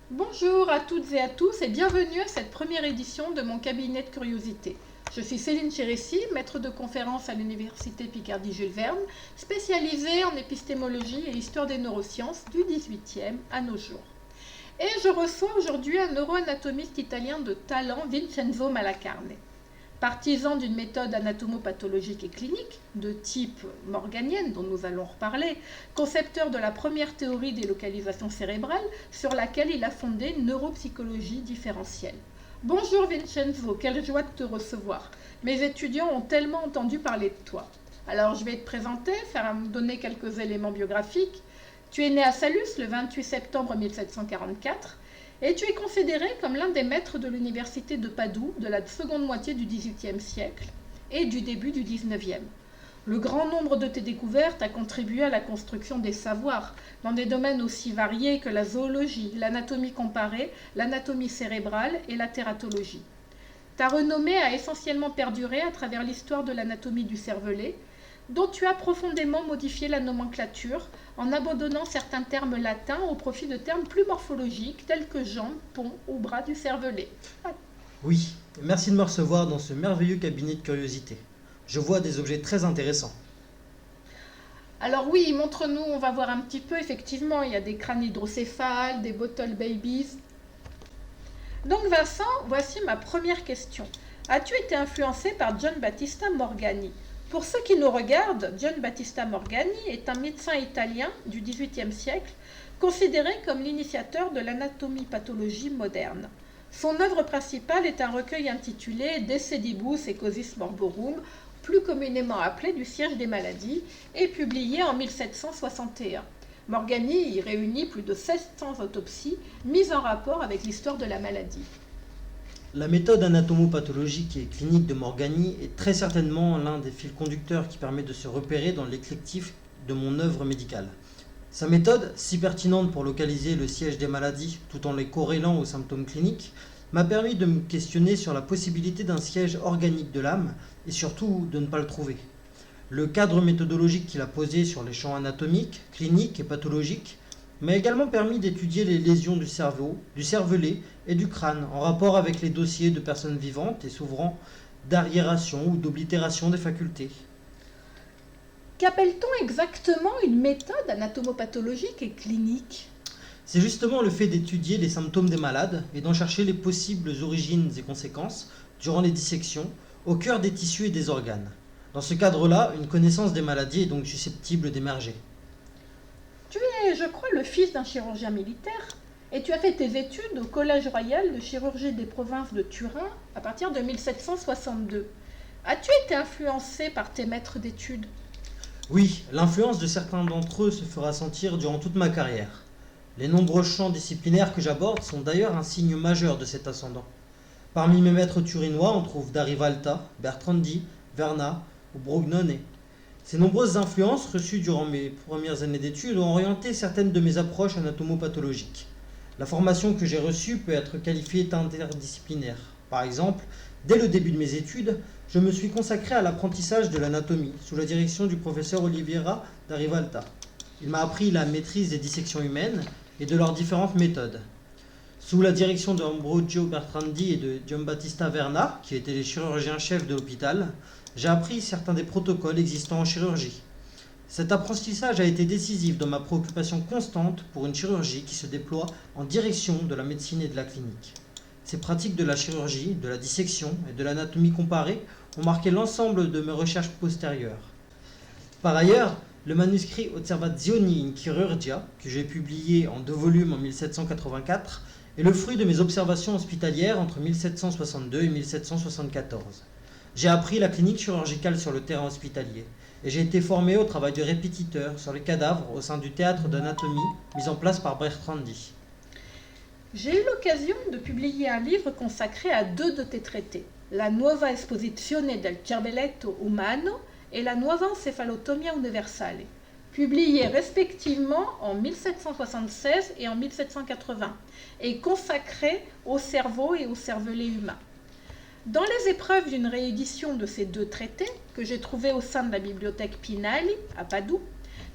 Bonjour à toutes et à tous et bienvenue à cette première édition de mon cabinet de curiosité. Je suis Céline Chérécy, maître de conférence à l'Université Picardie-Jules Verne, spécialisée en épistémologie et histoire des neurosciences du XVIIIe à nos jours. Et je reçois aujourd'hui un neuroanatomiste italien de talent, Vincenzo Malacarne. Partisan d'une méthode anatomopathologique et clinique, de type morganienne dont nous allons reparler, concepteur de la première théorie des localisations cérébrales sur laquelle il a fondé neuropsychologie différentielle. Bonjour Vincenzo, quelle joie de te recevoir. Mes étudiants ont tellement entendu parler de toi. Alors je vais te présenter, donner quelques éléments biographiques. Tu es né à Salus le 28 septembre 1744 et tu es considéré comme l'un des maîtres de l'université de Padoue de la seconde moitié du XVIIIe siècle et du début du XIXe. Le grand nombre de tes découvertes a contribué à la construction des savoirs dans des domaines aussi variés que la zoologie, l'anatomie comparée, l'anatomie cérébrale et la tératologie. Ta renommée a essentiellement perduré à travers l'histoire de l'anatomie du cervelet, dont tu as profondément modifié la nomenclature en abandonnant certains termes latins au profit de termes plus morphologiques tels que jambes, pont ou bras du cervelet. Oui, merci de me recevoir dans ce merveilleux cabinet de curiosité. Je vois des objets très intéressants. Alors oui, montre-nous, on va voir un petit peu, effectivement, il y a des crânes hydrocéphales, des bottle babies. Donc Vincent, voici ma première question. As-tu été influencé par John Battista Morgani ? Pour ceux qui nous regardent, John Battista Morgani est un médecin italien du XVIIIe siècle, considéré comme l'initiateur de l'anatomie-pathologie moderne. Son œuvre principale est un recueil intitulé De Sedibus et Causis Morborum, plus communément appelé du siège des maladies, et publié en 1761. Morgani y réunit plus de 1600 autopsies mises en rapport avec l'histoire de la maladie. La méthode anatomopathologique et clinique de Morgani est très certainement l'un des fils conducteurs qui permet de se repérer dans l'éclectif de mon œuvre médicale. Sa méthode, si pertinente pour localiser le siège des maladies tout en les corrélant aux symptômes cliniques, m'a permis de me questionner sur la possibilité d'un siège organique de l'âme et surtout de ne pas le trouver. Le cadre méthodologique qu'il a posé sur les champs anatomiques, cliniques et pathologiques m'a également permis d'étudier les lésions du cerveau, du cervelet et du crâne en rapport avec les dossiers de personnes vivantes et souffrant d'arriération ou d'oblitération des facultés. Qu'appelle-t-on exactement une méthode anatomopathologique et clinique ? C'est justement le fait d'étudier les symptômes des malades et d'en chercher les possibles origines et conséquences durant les dissections au cœur des tissus et des organes. Dans ce cadre-là, une connaissance des maladies est donc susceptible d'émerger. Tu es, je crois, le fils d'un chirurgien militaire et tu as fait tes études au Collège royal de chirurgie des provinces de Turin à partir de 1762. As-tu été influencé par tes maîtres d'études ? Oui, l'influence de certains d'entre eux se fera sentir durant toute ma carrière. Les nombreux champs disciplinaires que j'aborde sont d'ailleurs un signe majeur de cet ascendant. Parmi mes maîtres turinois, on trouve Darivalta, Bertrandi, Verna ou Brognone. Ces nombreuses influences reçues durant mes premières années d'études ont orienté certaines de mes approches anatomopathologiques. La formation que j'ai reçue peut être qualifiée d'interdisciplinaire. Par exemple, dès le début de mes études, je me suis consacré à l'apprentissage de l'anatomie sous la direction du professeur Oliveira Darivalta. Il m'a appris la maîtrise des dissections humaines et de leurs différentes méthodes. Sous la direction de Ambrogio Bertrandi et de Giambattista Verna, qui étaient les chirurgiens-chefs de l'hôpital, j'ai appris certains des protocoles existants en chirurgie. Cet apprentissage a été décisif dans ma préoccupation constante pour une chirurgie qui se déploie en direction de la médecine et de la clinique. Ces pratiques de la chirurgie, de la dissection et de l'anatomie comparée ont marqué l'ensemble de mes recherches postérieures. Par ailleurs, le manuscrit Osservazioni in Chirurgia, que j'ai publié en 2 volumes en 1784, est le fruit de mes observations hospitalières entre 1762 et 1774. J'ai appris la clinique chirurgicale sur le terrain hospitalier et j'ai été formé au travail de répétiteur sur les cadavres au sein du théâtre d'anatomie mis en place par Bertrandi. J'ai eu l'occasion de publier un livre consacré à 2 de tes traités, la Nuova Esposizione del Cervelletto Umano et la Nuova Encefalotomia Universale, publiés respectivement en 1776 et en 1780, et consacrés au cerveau et au cervelet humain. Dans les épreuves d'une réédition de ces 2 traités, que j'ai trouvées au sein de la bibliothèque Pinali, à Padoue,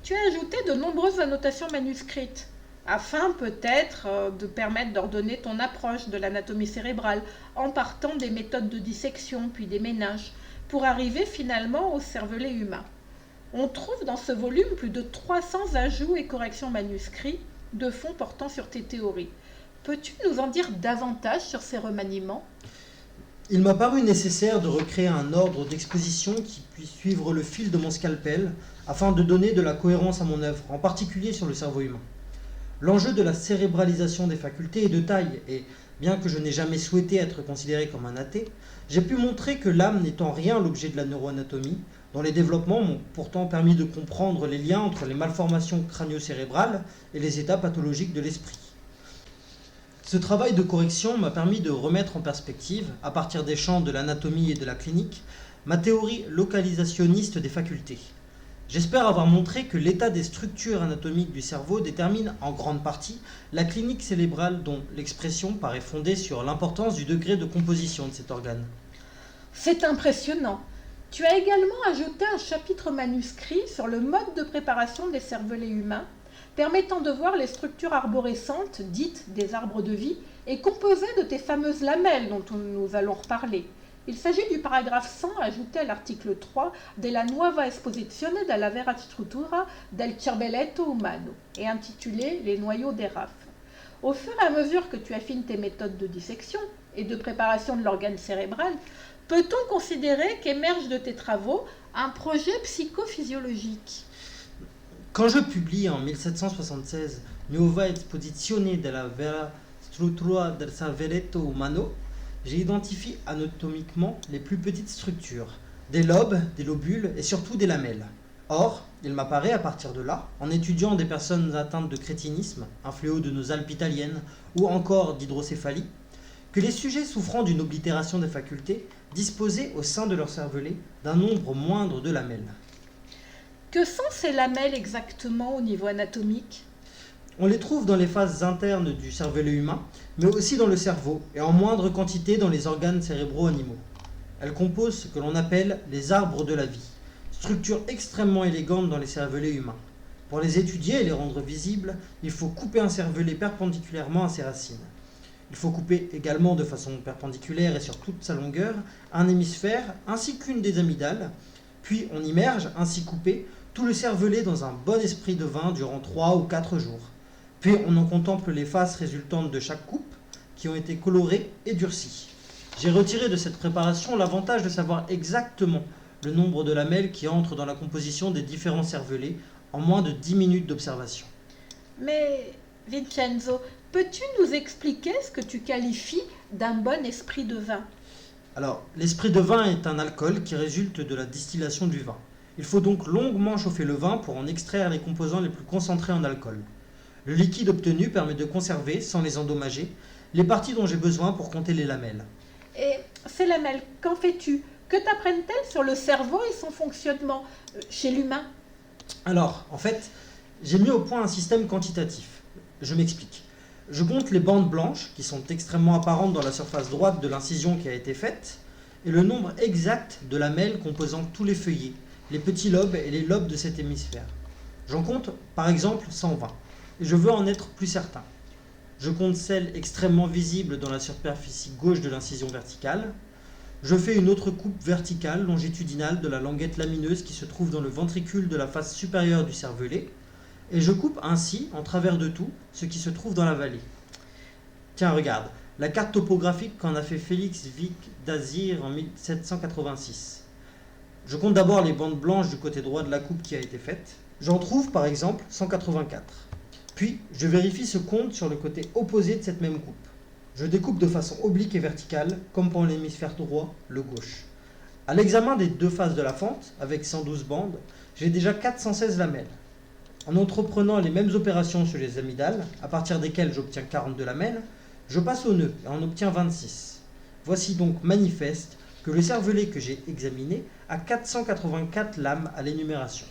tu as ajouté de nombreuses annotations manuscrites. afin peut-être de permettre d'ordonner ton approche de l'anatomie cérébrale en partant des méthodes de dissection puis des ménages, pour arriver finalement au cervelet humain. On trouve dans ce volume plus de 300 ajouts et corrections manuscrits de fond portant sur tes théories. Peux-tu nous en dire davantage sur ces remaniements ? Il m'a paru nécessaire de recréer un ordre d'exposition qui puisse suivre le fil de mon scalpel afin de donner de la cohérence à mon œuvre, en particulier sur le cerveau humain. L'enjeu de la cérébralisation des facultés est de taille et, bien que je n'ai jamais souhaité être considéré comme un athée, j'ai pu montrer que l'âme n'est en rien l'objet de la neuroanatomie, dont les développements m'ont pourtant permis de comprendre les liens entre les malformations crânio-cérébrales et les états pathologiques de l'esprit. Ce travail de correction m'a permis de remettre en perspective, à partir des champs de l'anatomie et de la clinique, ma théorie localisationniste des facultés. J'espère avoir montré que l'état des structures anatomiques du cerveau détermine en grande partie la clinique cérébrale dont l'expression paraît fondée sur l'importance du degré de composition de cet organe. C'est impressionnant. Tu as également ajouté un chapitre manuscrit sur le mode de préparation des cervelets humains, permettant de voir les structures arborescentes, dites des arbres de vie, et composées de tes fameuses lamelles dont nous allons reparler. Il s'agit du paragraphe 100 ajouté à l'article 3 della nuova esposizione della vera struttura del cervelletto umano et intitulé Les noyaux des rafles. Au fur et à mesure que tu affines tes méthodes de dissection et de préparation de l'organe cérébral, peut-on considérer qu'émerge de tes travaux un projet psychophysiologique ? Quand je publie en 1776 Nuova esposizione della vera struttura del cervelletto umano, j'identifie anatomiquement les plus petites structures, des lobes, des lobules et surtout des lamelles. Or, il m'apparaît à partir de là, en étudiant des personnes atteintes de crétinisme, un fléau de nos Alpes italiennes, ou encore d'hydrocéphalie, que les sujets souffrant d'une oblitération des facultés disposaient au sein de leur cervelet d'un nombre moindre de lamelles. Que sont ces lamelles exactement au niveau anatomique ? On les trouve dans les phases internes du cervelet humain, mais aussi dans le cerveau, et en moindre quantité dans les organes cérébraux animaux. Elles composent ce que l'on appelle les arbres de la vie, structure extrêmement élégante dans les cervelets humains. Pour les étudier et les rendre visibles, il faut couper un cervelet perpendiculairement à ses racines. Il faut couper également de façon perpendiculaire et sur toute sa longueur un hémisphère ainsi qu'une des amygdales, puis on immerge, ainsi coupé, tout le cervelet dans un bon esprit de vin durant 3 ou 4 jours. Puis on en contemple les faces résultantes de chaque coupe, qui ont été colorées et durcies. J'ai retiré de cette préparation l'avantage de savoir exactement le nombre de lamelles qui entrent dans la composition des différents cervelets en moins de 10 minutes d'observation. Mais, Vincenzo, peux-tu nous expliquer ce que tu qualifies d'un bon esprit de vin ? Alors, l'esprit de vin est un alcool qui résulte de la distillation du vin. Il faut donc longuement chauffer le vin pour en extraire les composants les plus concentrés en alcool. Le liquide obtenu permet de conserver, sans les endommager, les parties dont j'ai besoin pour compter les lamelles. Et ces lamelles, qu'en fais-tu ? Que t'apprennent-elles sur le cerveau et son fonctionnement chez l'humain ? Alors, en fait, j'ai mis au point un système quantitatif. Je m'explique. Je compte les bandes blanches, qui sont extrêmement apparentes dans la surface droite de l'incision qui a été faite, et le nombre exact de lamelles composant tous les feuillets, les petits lobes et les lobes de cet hémisphère. J'en compte, par exemple, 120, et je veux en être plus certain. Je compte celles extrêmement visibles dans la superficie gauche de l'incision verticale. Je fais une autre coupe verticale longitudinale de la languette lamineuse qui se trouve dans le ventricule de la face supérieure du cervelet, et je coupe ainsi, en travers de tout, ce qui se trouve dans la vallée. Tiens, regarde, la carte topographique qu'en a fait Félix Vic d'Azir en 1786. Je compte d'abord les bandes blanches du côté droit de la coupe qui a été faite. J'en trouve par exemple 184. Puis, je vérifie ce compte sur le côté opposé de cette même coupe. Je découpe de façon oblique et verticale, comme pour l'hémisphère droit, le gauche. À l'examen des deux faces de la fente, avec 112 bandes, j'ai déjà 416 lamelles. En entreprenant les mêmes opérations sur les amygdales, à partir desquelles j'obtiens 42 lamelles, je passe au nœud et en obtiens 26. Voici donc manifeste que le cervelet que j'ai examiné a 484 lames à l'énumération.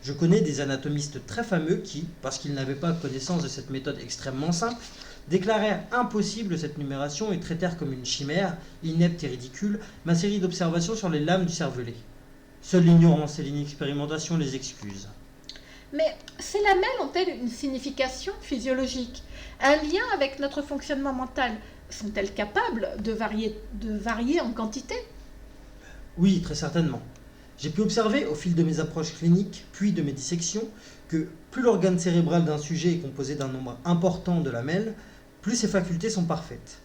Je connais des anatomistes très fameux qui, parce qu'ils n'avaient pas connaissance de cette méthode extrêmement simple, déclarèrent impossible cette numération et traitèrent comme une chimère, inepte et ridicule, ma série d'observations sur les lames du cervelet. Seule l'ignorance et l'inexpérimentation les excusent. Mais ces lamelles ont-elles une signification physiologique, un lien avec notre fonctionnement mental? Sont-elles capables de varier en quantité? Oui, très certainement. J'ai pu observer au fil de mes approches cliniques, puis de mes dissections, que plus l'organe cérébral d'un sujet est composé d'un nombre important de lamelles, plus ses facultés sont parfaites.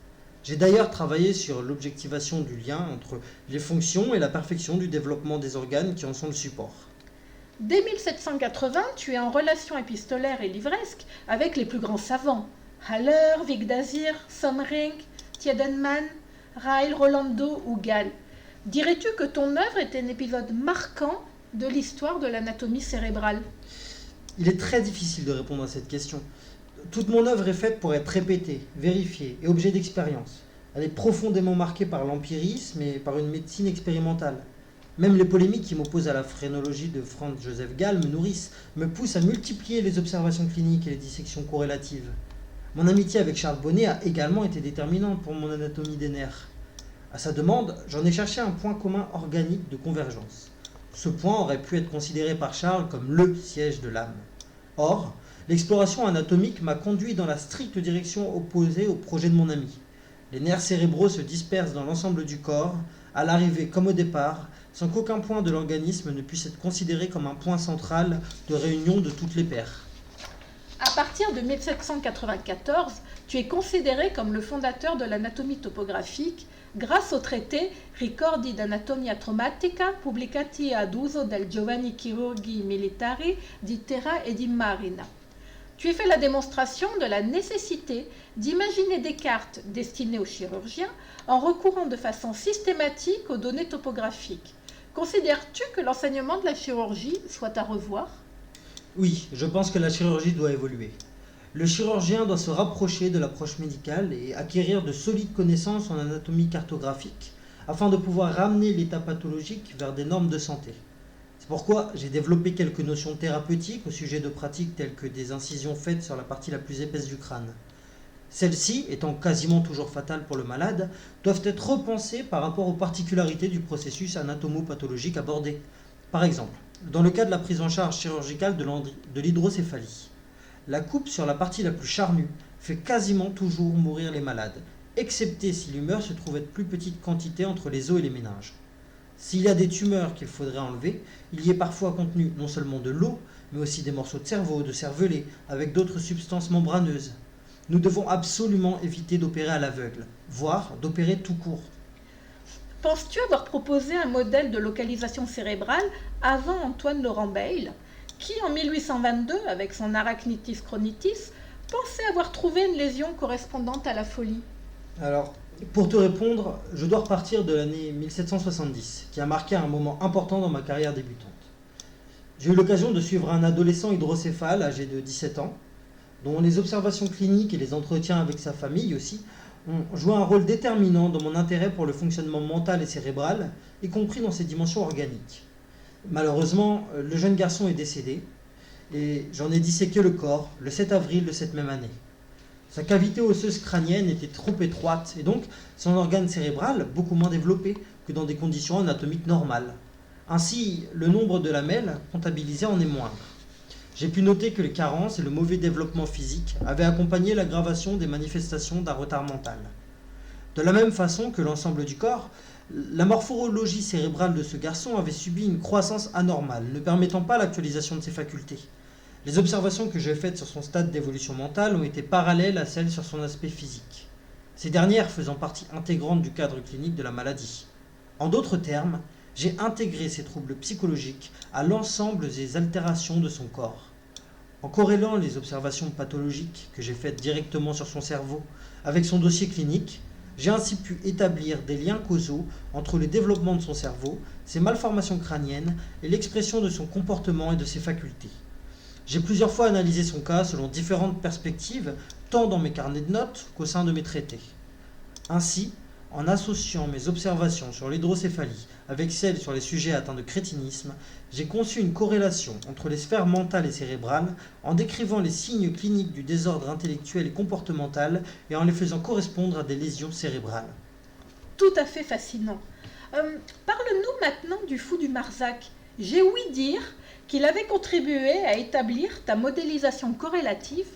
J'ai d'ailleurs travaillé sur l'objectivation du lien entre les fonctions et la perfection du développement des organes qui en sont le support. Dès 1780, tu es en relation épistolaire et livresque avec les plus grands savants. Haller, Wigdasir, Somring, Tiedemann, Ryle, Rolando ou Gall. Dirais-tu que ton œuvre est un épisode marquant de l'histoire de l'anatomie cérébrale? Il est très difficile de répondre à cette question. Toute mon œuvre est faite pour être répétée, vérifiée et objet d'expérience. Elle est profondément marquée par l'empirisme et par une médecine expérimentale. Même les polémiques qui m'opposent à la phrénologie de Franz Joseph Gall me nourrissent, me poussent à multiplier les observations cliniques et les dissections corrélatives. Mon amitié avec Charles Bonnet a également été déterminante pour mon anatomie des nerfs. À sa demande, j'en ai cherché un point commun organique de convergence. Ce point aurait pu être considéré par Charles comme le siège de l'âme. Or, l'exploration anatomique m'a conduit dans la stricte direction opposée au projet de mon ami. Les nerfs cérébraux se dispersent dans l'ensemble du corps, à l'arrivée comme au départ, sans qu'aucun point de l'organisme ne puisse être considéré comme un point central de réunion de toutes les paires. À partir de 1794, tu es considéré comme le fondateur de l'anatomie topographique grâce au traité Ricordi d'anatomia traumatica pubblicati ad uso del giovani chirurghi militari di terra e di marina. Tu as fait la démonstration de la nécessité d'imaginer des cartes destinées aux chirurgiens en recourant de façon systématique aux données topographiques. Considères-tu que l'enseignement de la chirurgie soit à revoir? Oui, je pense que la chirurgie doit évoluer. Le chirurgien doit se rapprocher de l'approche médicale et acquérir de solides connaissances en anatomie cartographique afin de pouvoir ramener l'état pathologique vers des normes de santé. C'est pourquoi j'ai développé quelques notions thérapeutiques au sujet de pratiques telles que des incisions faites sur la partie la plus épaisse du crâne. Celles-ci, étant quasiment toujours fatales pour le malade, doivent être repensées par rapport aux particularités du processus anatomopathologique abordé. Par exemple, dans le cas de la prise en charge chirurgicale de l'hydrocéphalie, la coupe sur la partie la plus charnue fait quasiment toujours mourir les malades, excepté si l'humeur se trouve être plus petite quantité entre les os et les méninges. S'il y a des tumeurs qu'il faudrait enlever, il y est parfois contenu non seulement de l'eau, mais aussi des morceaux de cerveau, de cervelet, avec d'autres substances membraneuses. Nous devons absolument éviter d'opérer à l'aveugle, voire d'opérer tout court. Penses-tu avoir proposé un modèle de localisation cérébrale avant Antoine Laurent Bayle, qui en 1822, avec son arachnitis chronitis, pensait avoir trouvé une lésion correspondante à la folie? Alors, pour te répondre, je dois repartir de l'année 1770, qui a marqué un moment important dans ma carrière débutante. J'ai eu l'occasion de suivre un adolescent hydrocéphale âgé de 17 ans, dont les observations cliniques et les entretiens avec sa famille aussi ont joué un rôle déterminant dans mon intérêt pour le fonctionnement mental et cérébral, y compris dans ses dimensions organiques. Malheureusement, le jeune garçon est décédé, et j'en ai disséqué le corps le 7 avril de cette même année. Sa cavité osseuse crânienne était trop étroite, et donc son organe cérébral beaucoup moins développé que dans des conditions anatomiques normales. Ainsi, le nombre de lamelles comptabilisées en est moindre. J'ai pu noter que les carences et le mauvais développement physique avaient accompagné l'aggravation des manifestations d'un retard mental. De la même façon que l'ensemble du corps, la morphologie cérébrale de ce garçon avait subi une croissance anormale, ne permettant pas l'actualisation de ses facultés. Les observations que j'ai faites sur son stade d'évolution mentale ont été parallèles à celles sur son aspect physique, ces dernières faisant partie intégrante du cadre clinique de la maladie. En d'autres termes, j'ai intégré ces troubles psychologiques à l'ensemble des altérations de son corps. En corrélant les observations pathologiques que j'ai faites directement sur son cerveau avec son dossier clinique, j'ai ainsi pu établir des liens causaux entre le développement de son cerveau, ses malformations crâniennes et l'expression de son comportement et de ses facultés. J'ai plusieurs fois analysé son cas selon différentes perspectives, tant dans mes carnets de notes qu'au sein de mes traités. Ainsi, en associant mes observations sur l'hydrocéphalie avec celles sur les sujets atteints de crétinisme, j'ai conçu une corrélation entre les sphères mentales et cérébrales en décrivant les signes cliniques du désordre intellectuel et comportemental et en les faisant correspondre à des lésions cérébrales. Tout à fait fascinant. Parle-nous maintenant du fou du Marzac. J'ai ouï dire qu'il avait contribué à établir ta modélisation corrélative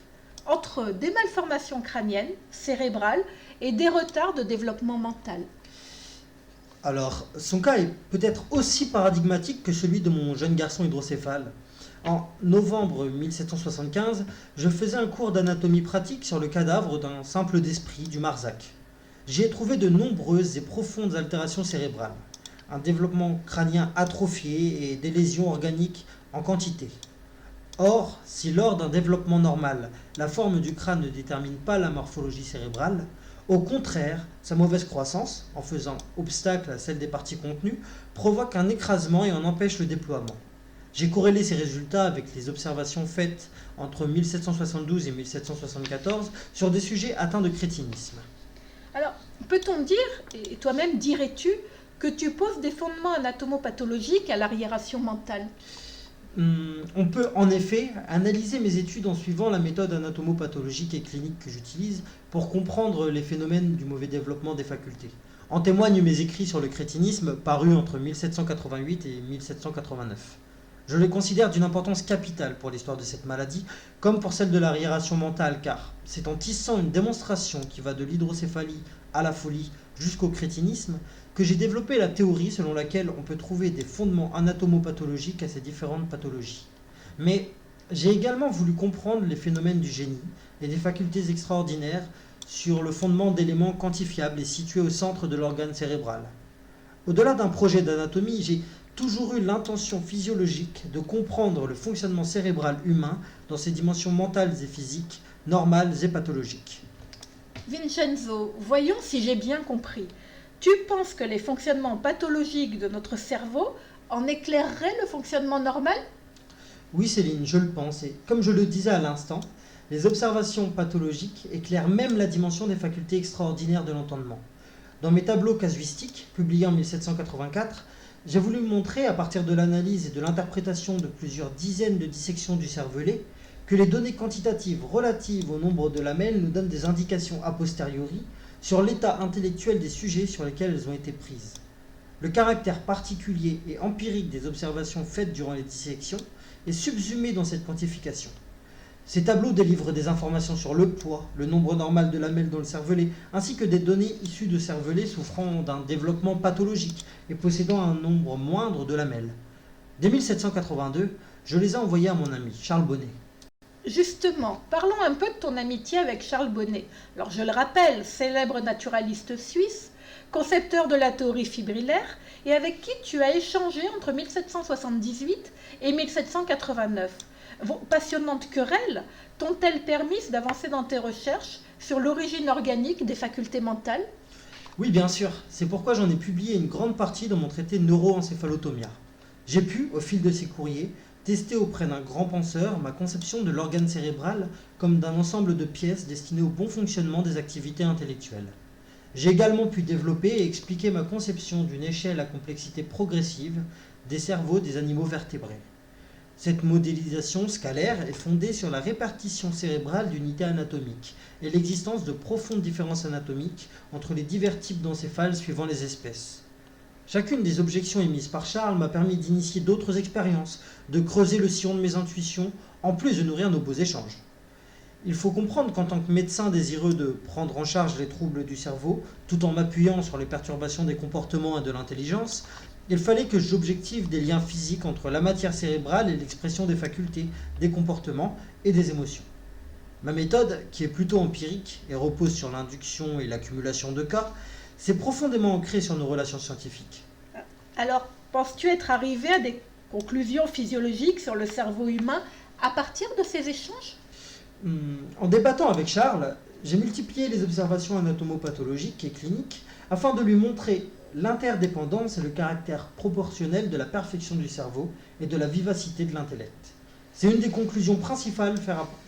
entre des malformations crâniennes, cérébrales et des retards de développement mental. Alors, son cas est peut-être aussi paradigmatique que celui de mon jeune garçon hydrocéphale. En novembre 1775, je faisais un cours d'anatomie pratique sur le cadavre d'un simple d'esprit du Marzac. J'y ai trouvé de nombreuses et profondes altérations cérébrales, un développement crânien atrophié et des lésions organiques en quantité. Or, si lors d'un développement normal, la forme du crâne ne détermine pas la morphologie cérébrale, au contraire, sa mauvaise croissance, en faisant obstacle à celle des parties contenues, provoque un écrasement et en empêche le déploiement. J'ai corrélé ces résultats avec les observations faites entre 1772 et 1774 sur des sujets atteints de crétinisme. Alors, peut-on dire, et toi-même dirais-tu, que tu poses des fondements anatomopathologiques à l'arriération mentale? On peut en effet analyser mes études en suivant la méthode anatomopathologique et clinique que j'utilise pour comprendre les phénomènes du mauvais développement des facultés. En témoignent mes écrits sur le crétinisme parus entre 1788 et 1789. Je les considère d'une importance capitale pour l'histoire de cette maladie, comme pour celle de l'arriération mentale, car c'est en tissant une démonstration qui va de l'hydrocéphalie à la folie jusqu'au crétinisme que j'ai développé la théorie selon laquelle on peut trouver des fondements anatomopathologiques à ces différentes pathologies. Mais j'ai également voulu comprendre les phénomènes du génie et des facultés extraordinaires sur le fondement d'éléments quantifiables et situés au centre de l'organe cérébral. Au-delà d'un projet d'anatomie, j'ai toujours eu l'intention physiologique de comprendre le fonctionnement cérébral humain dans ses dimensions mentales et physiques, normales et pathologiques. Vincenzo, voyons si j'ai bien compris. Tu penses que les fonctionnements pathologiques de notre cerveau en éclaireraient le fonctionnement normal? Oui Céline, je le pense, et comme je le disais à l'instant, les observations pathologiques éclairent même la dimension des facultés extraordinaires de l'entendement. Dans mes tableaux casuistiques, publiés en 1784, j'ai voulu montrer, à partir de l'analyse et de l'interprétation de plusieurs dizaines de dissections du cervelet, que les données quantitatives relatives au nombre de lamelles nous donnent des indications a posteriori sur l'état intellectuel des sujets sur lesquels elles ont été prises. Le caractère particulier et empirique des observations faites durant les dissections est subsumé dans cette quantification. Ces tableaux délivrent des informations sur le poids, le nombre normal de lamelles dans le cervelet, ainsi que des données issues de cervelets souffrant d'un développement pathologique et possédant un nombre moindre de lamelles. Dès 1782, je les ai envoyés à mon ami Charles Bonnet. Justement, parlons un peu de ton amitié avec Charles Bonnet. Alors je le rappelle, célèbre naturaliste suisse, concepteur de la théorie fibrillaire, et avec qui tu as échangé entre 1778 et 1789. Vos passionnantes querelles t'ont-elles permis d'avancer dans tes recherches sur l'origine organique des facultés mentales? Oui, bien sûr, c'est pourquoi j'en ai publié une grande partie dans mon traité Neuroencéphalotomia. J'ai pu, au fil de ces courriers, tester auprès d'un grand penseur ma conception de l'organe cérébral comme d'un ensemble de pièces destinées au bon fonctionnement des activités intellectuelles. J'ai également pu développer et expliquer ma conception d'une échelle à complexité progressive des cerveaux des animaux vertébrés. Cette modélisation scalaire est fondée sur la répartition cérébrale d'unités anatomiques et l'existence de profondes différences anatomiques entre les divers types d'encéphales suivant les espèces. Chacune des objections émises par Charles m'a permis d'initier d'autres expériences, de creuser le sillon de mes intuitions, en plus de nourrir nos beaux échanges. Il faut comprendre qu'en tant que médecin désireux de prendre en charge les troubles du cerveau, tout en m'appuyant sur les perturbations des comportements et de l'intelligence, il fallait que j'objective des liens physiques entre la matière cérébrale et l'expression des facultés, des comportements et des émotions. Ma méthode, qui est plutôt empirique et repose sur l'induction et l'accumulation de cas, s'est profondément ancrée sur nos relations scientifiques. Alors, penses-tu être arrivé à des conclusions physiologiques sur le cerveau humain à partir de ces échanges? En débattant avec Charles, j'ai multiplié les observations anatomopathologiques et cliniques afin de lui montrer l'interdépendance et le caractère proportionnel de la perfection du cerveau et de la vivacité de l'intellect. C'est une des conclusions principales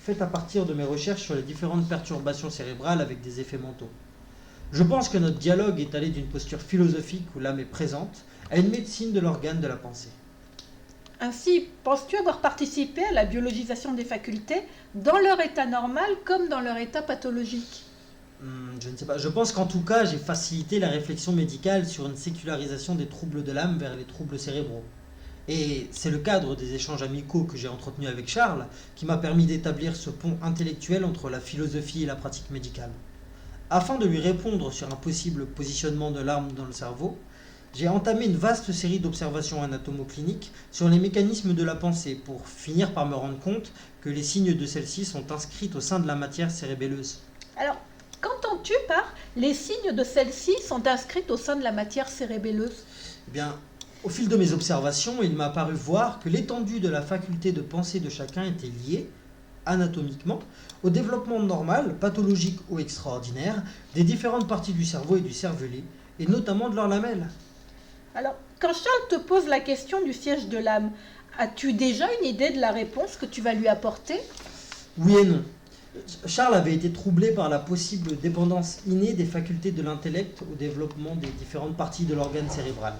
faites à partir de mes recherches sur les différentes perturbations cérébrales avec des effets mentaux. Je pense que notre dialogue est allé d'une posture philosophique où l'âme est présente à une médecine de l'organe de la pensée. Ainsi, penses-tu avoir participé à la biologisation des facultés dans leur état normal comme dans leur état pathologique? Je ne sais pas. Je pense qu'en tout cas, j'ai facilité la réflexion médicale sur une sécularisation des troubles de l'âme vers les troubles cérébraux. Et c'est le cadre des échanges amicaux que j'ai entretenus avec Charles qui m'a permis d'établir ce pont intellectuel entre la philosophie et la pratique médicale. Afin de lui répondre sur un possible positionnement de l'arme dans le cerveau, j'ai entamé une vaste série d'observations anatomocliniques sur les mécanismes de la pensée pour finir par me rendre compte que les signes de celle-ci sont inscrits au sein de la matière cérébelleuse. Alors, qu'entends-tu par les signes de celle-ci sont inscrits au sein de la matière cérébelleuse? Eh bien, au fil de mes observations, il m'a paru voir que l'étendue de la faculté de penser de chacun était liée, anatomiquement, au développement normal, pathologique ou extraordinaire, des différentes parties du cerveau et du cervelet, et notamment de leurs lamelles. Alors, quand Charles te pose la question du siège de l'âme, as-tu déjà une idée de la réponse que tu vas lui apporter? Oui et non. Charles avait été troublé par la possible dépendance innée des facultés de l'intellect au développement des différentes parties de l'organe cérébral.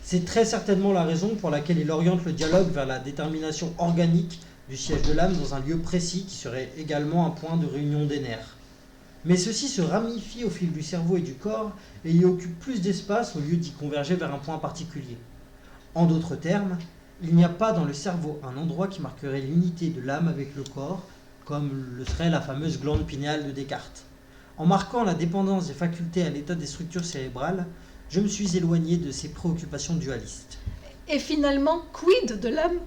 C'est très certainement la raison pour laquelle il oriente le dialogue vers la détermination organique du siège de l'âme dans un lieu précis qui serait également un point de réunion des nerfs. Mais ceci se ramifie au fil du cerveau et du corps et y occupe plus d'espace au lieu d'y converger vers un point particulier. En d'autres termes, il n'y a pas dans le cerveau un endroit qui marquerait l'unité de l'âme avec le corps, comme le serait la fameuse glande pinéale de Descartes. En marquant la dépendance des facultés à l'état des structures cérébrales, je me suis éloigné de ces préoccupations dualistes. Et finalement, quid de l'âme?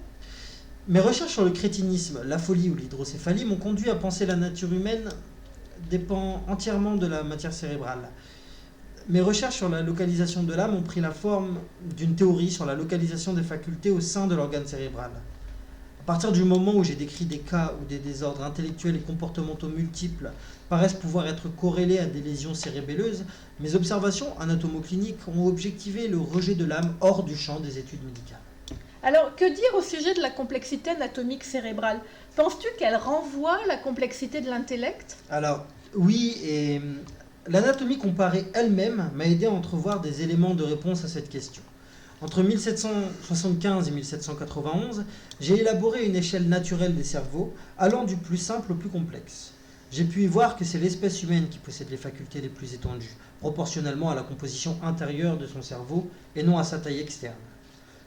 Mes recherches sur le crétinisme, la folie ou l'hydrocéphalie m'ont conduit à penser la nature humaine dépend entièrement de la matière cérébrale. Mes recherches sur la localisation de l'âme ont pris la forme d'une théorie sur la localisation des facultés au sein de l'organe cérébral. À partir du moment où j'ai décrit des cas où des désordres intellectuels et comportementaux multiples paraissent pouvoir être corrélés à des lésions cérébelleuses, mes observations anatomocliniques ont objectivé le rejet de l'âme hors du champ des études médicales. Alors, que dire au sujet de la complexité anatomique cérébrale? Penses-tu qu'elle renvoie à la complexité de l'intellect? Alors, oui, et l'anatomie comparée elle-même m'a aidé à entrevoir des éléments de réponse à cette question. Entre 1775 et 1791, j'ai élaboré une échelle naturelle des cerveaux, allant du plus simple au plus complexe. J'ai pu y voir que c'est l'espèce humaine qui possède les facultés les plus étendues, proportionnellement à la composition intérieure de son cerveau et non à sa taille externe.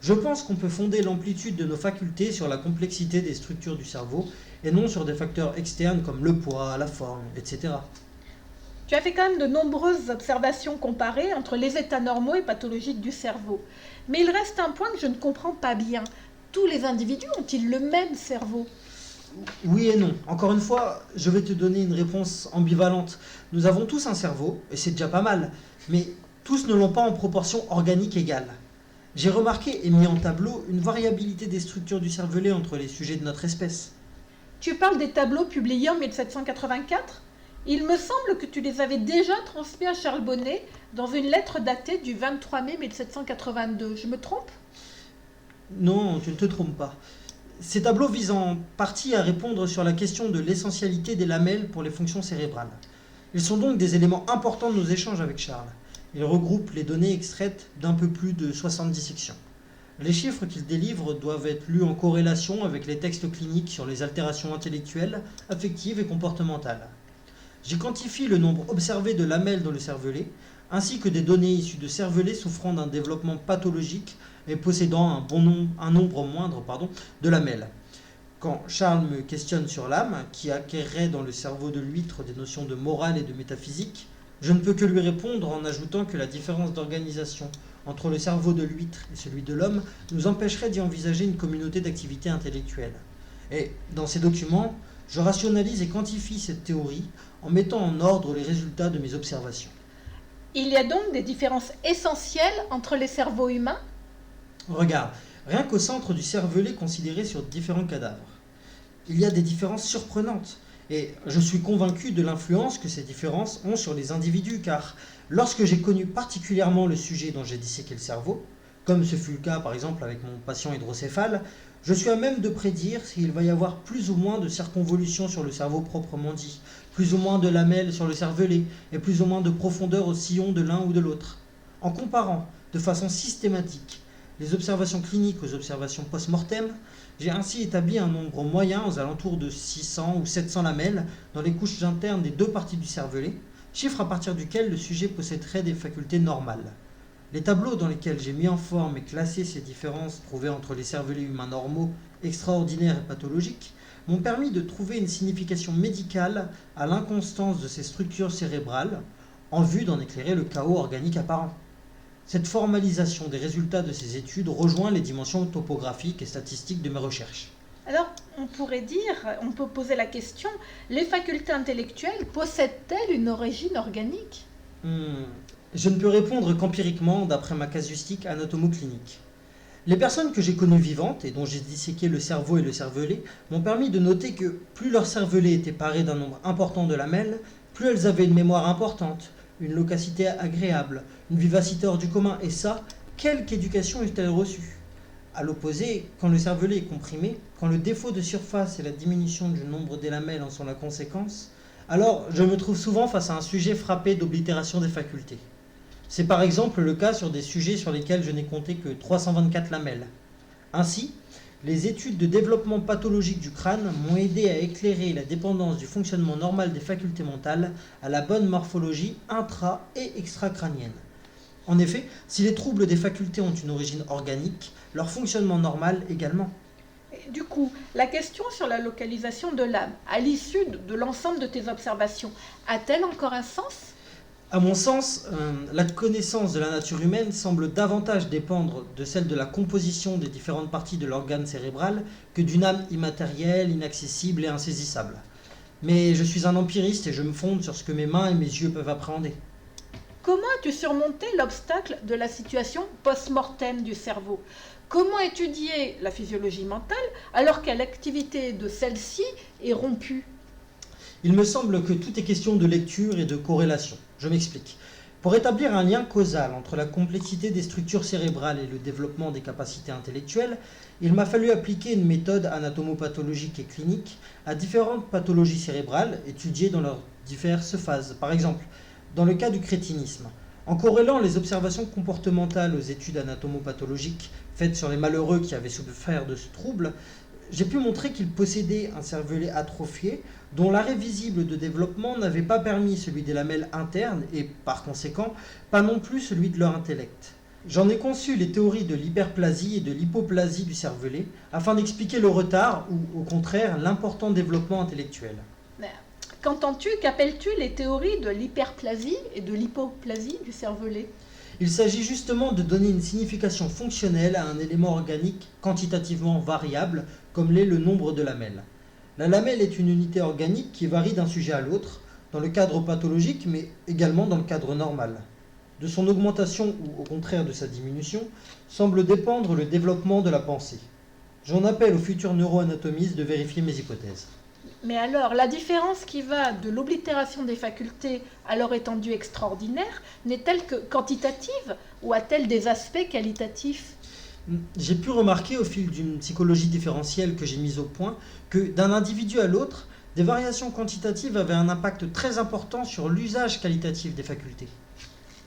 Je pense qu'on peut fonder l'amplitude de nos facultés sur la complexité des structures du cerveau et non sur des facteurs externes comme le poids, la forme, etc. Tu as fait quand même de nombreuses observations comparées entre les états normaux et pathologiques du cerveau. Mais il reste un point que je ne comprends pas bien. Tous les individus ont-ils le même cerveau? Oui et non. Encore une fois, je vais te donner une réponse ambivalente. Nous avons tous un cerveau, et c'est déjà pas mal, mais tous ne l'ont pas en proportion organique égale. J'ai remarqué et mis en tableau une variabilité des structures du cervelet entre les sujets de notre espèce. Tu parles des tableaux publiés en 1784? Il me semble que tu les avais déjà transmis à Charles Bonnet dans une lettre datée du 23 mai 1782. Je me trompe? Non, tu ne te trompes pas. Ces tableaux visent en partie à répondre sur la question de l'essentialité des lamelles pour les fonctions cérébrales. Ils sont donc des éléments importants de nos échanges avec Charles. Ils regroupent les données extraites d'un peu plus de 70 sections. Les chiffres qu'ils délivrent doivent être lus en corrélation avec les textes cliniques sur les altérations intellectuelles, affectives et comportementales. J'y quantifie le nombre observé de lamelles dans le cervelet, ainsi que des données issues de cervelets souffrant d'un développement pathologique et possédant un nombre moindre de lamelles. Quand Charles me questionne sur l'âme, qui acquerrait dans le cerveau de l'huître des notions de morale et de métaphysique, je ne peux que lui répondre en ajoutant que la différence d'organisation entre le cerveau de l'huître et celui de l'homme nous empêcherait d'y envisager une communauté d'activités intellectuelles. Et dans ces documents, je rationalise et quantifie cette théorie en mettant en ordre les résultats de mes observations. Il y a donc des différences essentielles entre les cerveaux humains? Regarde, rien qu'au centre du cervelet considéré sur différents cadavres, il y a des différences surprenantes. Et je suis convaincu de l'influence que ces différences ont sur les individus, car lorsque j'ai connu particulièrement le sujet dont j'ai disséqué le cerveau, comme ce fut le cas par exemple avec mon patient hydrocéphale, je suis à même de prédire s'il va y avoir plus ou moins de circonvolutions sur le cerveau proprement dit, plus ou moins de lamelles sur le cervelet, et plus ou moins de profondeur au sillon de l'un ou de l'autre. En comparant de façon systématique les observations cliniques aux observations post-mortem, j'ai ainsi établi un nombre moyen aux alentours de 600 ou 700 lamelles dans les couches internes des deux parties du cervelet, chiffre à partir duquel le sujet posséderait des facultés normales. Les tableaux dans lesquels j'ai mis en forme et classé ces différences trouvées entre les cervelets humains normaux, extraordinaires et pathologiques m'ont permis de trouver une signification médicale à l'inconstance de ces structures cérébrales en vue d'en éclairer le chaos organique apparent. Cette formalisation des résultats de ces études rejoint les dimensions topographiques et statistiques de mes recherches. Alors, on peut poser la question, les facultés intellectuelles possèdent-elles une origine organique? Je ne peux répondre qu'empiriquement d'après ma casuistique anatomoclinique. Les personnes que j'ai connues vivantes et dont j'ai disséqué le cerveau et le cervelet m'ont permis de noter que plus leur cervelet était paré d'un nombre important de lamelles, plus elles avaient une mémoire importante, une locacité agréable, une vivacité hors du commun, et ça, quelque éducation eût-elle reçue? À l'opposé, quand le cervelet est comprimé, quand le défaut de surface et la diminution du nombre des lamelles en sont la conséquence, alors je me trouve souvent face à un sujet frappé d'oblitération des facultés. C'est par exemple le cas sur des sujets sur lesquels je n'ai compté que 324 lamelles. Ainsi, les études de développement pathologique du crâne m'ont aidé à éclairer la dépendance du fonctionnement normal des facultés mentales à la bonne morphologie intra- et extracrânienne. En effet, si les troubles des facultés ont une origine organique, leur fonctionnement normal également. Et du coup, la question sur la localisation de l'âme, à l'issue de l'ensemble de tes observations, a-t-elle encore un sens? À mon sens, la connaissance de la nature humaine semble davantage dépendre de celle de la composition des différentes parties de l'organe cérébral que d'une âme immatérielle, inaccessible et insaisissable. Mais je suis un empiriste et je me fonde sur ce que mes mains et mes yeux peuvent appréhender. Comment as-tu surmonté l'obstacle de la situation post-mortem du cerveau? Comment étudier la physiologie mentale alors que l'activité de celle-ci est rompue? Il me semble que tout est question de lecture et de corrélation. Je m'explique. Pour établir un lien causal entre la complexité des structures cérébrales et le développement des capacités intellectuelles, il m'a fallu appliquer une méthode anatomopathologique et clinique à différentes pathologies cérébrales étudiées dans leurs diverses phases. Par exemple, dans le cas du crétinisme, en corrélant les observations comportementales aux études anatomopathologiques faites sur les malheureux qui avaient souffert de ce trouble, j'ai pu montrer qu'ils possédaient un cervelet atrophié dont l'arrêt visible de développement n'avait pas permis celui des lamelles internes et, par conséquent, pas non plus celui de leur intellect. J'en ai conçu les théories de l'hyperplasie et de l'hypoplasie du cervelet afin d'expliquer le retard ou, au contraire, l'important développement intellectuel. Qu'appelles-tu les théories de l'hyperplasie et de l'hypoplasie du cervelet? Il s'agit justement de donner une signification fonctionnelle à un élément organique quantitativement variable, comme l'est le nombre de lamelles. La lamelle est une unité organique qui varie d'un sujet à l'autre, dans le cadre pathologique, mais également dans le cadre normal. De son augmentation ou au contraire de sa diminution, semble dépendre le développement de la pensée. J'en appelle aux futurs neuroanatomistes de vérifier mes hypothèses. Mais alors, la différence qui va de l'oblitération des facultés à leur étendue extraordinaire n'est-elle que quantitative ou a-t-elle des aspects qualitatifs? J'ai pu remarquer au fil d'une psychologie différentielle que j'ai mise au point que d'un individu à l'autre, des variations quantitatives avaient un impact très important sur l'usage qualitatif des facultés.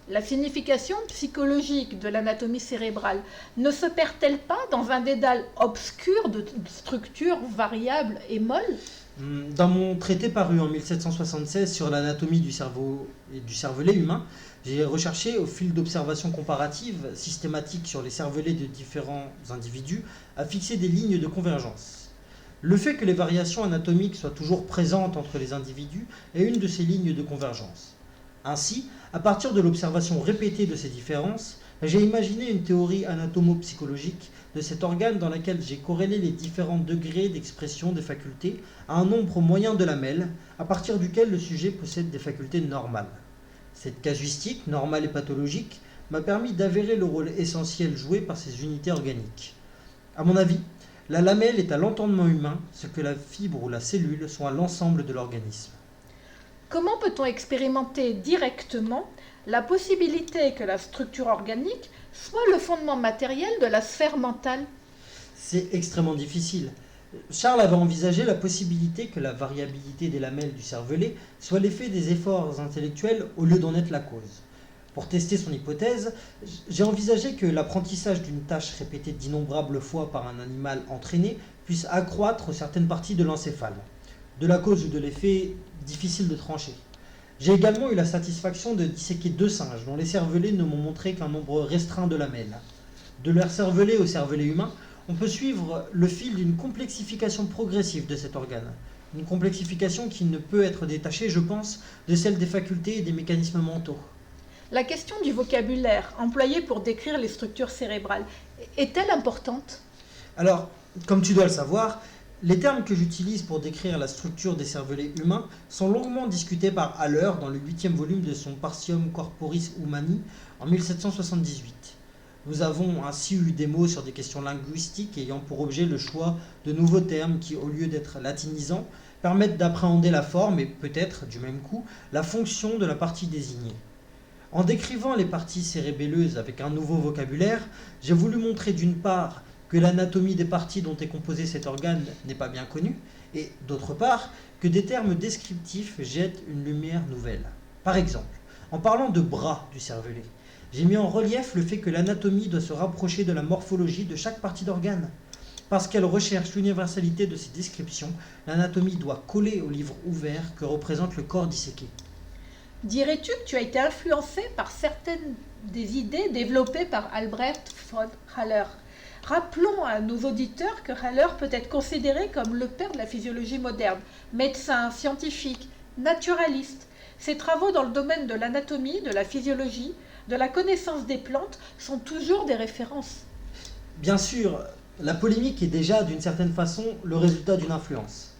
La signification psychologique de l'anatomie cérébrale ne se perd-elle pas dans un dédale obscur de structures variables et molles? Dans mon traité paru en 1776 sur l'anatomie du cerveau et du cervelet humain, j'ai recherché au fil d'observations comparatives systématiques sur les cervelets de différents individus à fixer des lignes de convergence. Le fait que les variations anatomiques soient toujours présentes entre les individus est une de ces lignes de convergence. Ainsi, à partir de l'observation répétée de ces différences, j'ai imaginé une théorie anatomopsychologique de cet organe dans laquelle j'ai corrélé les différents degrés d'expression des facultés à un nombre moyen de lamelles, à partir duquel le sujet possède des facultés normales. Cette casuistique, normale et pathologique, m'a permis d'avérer le rôle essentiel joué par ces unités organiques. À mon avis, la lamelle est à l'entendement humain ce que la fibre ou la cellule sont à l'ensemble de l'organisme. Comment peut-on expérimenter directement la possibilité que la structure organique soit le fondement matériel de la sphère mentale? C'est extrêmement difficile. Charles avait envisagé la possibilité que la variabilité des lamelles du cervelet soit l'effet des efforts intellectuels au lieu d'en être la cause. Pour tester son hypothèse, j'ai envisagé que l'apprentissage d'une tâche répétée d'innombrables fois par un animal entraîné puisse accroître certaines parties de l'encéphale. De la cause ou de l'effet, difficile de trancher. J'ai également eu la satisfaction de disséquer 2 singes dont les cervelets ne m'ont montré qu'un nombre restreint de lamelles. De leur cervelet au cervelet humain, on peut suivre le fil d'une complexification progressive de cet organe. Une complexification qui ne peut être détachée, je pense, de celle des facultés et des mécanismes mentaux. La question du vocabulaire employé pour décrire les structures cérébrales est-elle importante? Alors, comme tu dois le savoir, les termes que j'utilise pour décrire la structure des cervelets humains sont longuement discutés par Haller dans le 8e volume de son Partium Corporis Humani en 1778. Nous avons ainsi eu des mots sur des questions linguistiques ayant pour objet le choix de nouveaux termes qui, au lieu d'être latinisants, permettent d'appréhender la forme et peut-être, du même coup, la fonction de la partie désignée. En décrivant les parties cérébelleuses avec un nouveau vocabulaire, j'ai voulu montrer d'une part que l'anatomie des parties dont est composé cet organe n'est pas bien connue, et d'autre part que des termes descriptifs jettent une lumière nouvelle. Par exemple, en parlant de bras du cervelet, j'ai mis en relief le fait que l'anatomie doit se rapprocher de la morphologie de chaque partie d'organe. Parce qu'elle recherche l'universalité de ses descriptions, l'anatomie doit coller au livre ouvert que représente le corps disséqué. Dirais-tu que tu as été influencé par certaines des idées développées par Albrecht von Haller? Rappelons à nos auditeurs que Haller peut être considéré comme le père de la physiologie moderne, médecin, scientifique, naturaliste. Ses travaux dans le domaine de l'anatomie, de la physiologie, de la connaissance des plantes sont toujours des références. Bien sûr, la polémique est déjà d'une certaine façon le résultat d'une influence.